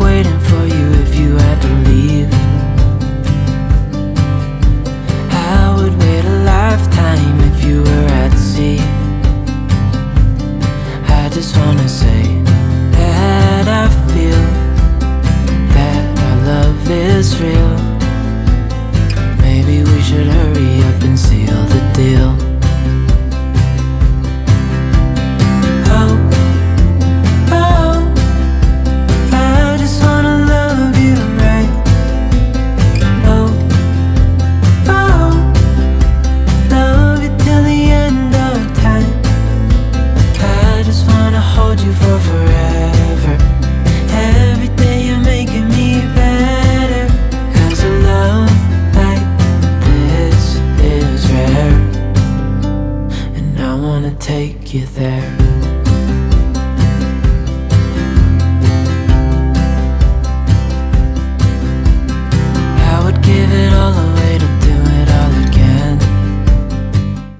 waiting for you if you had to leave. I would wait a lifetime if you were at sea. I just wanna say that I feel that our love is real. Maybe we should hurry up and seal the deal. Oh, oh, I just wanna love you right. Oh, oh, love you till the end of time. I just wanna hold you for forever. Every day you're making me better. 'Cause a love like this is rare, and I wanna take you there.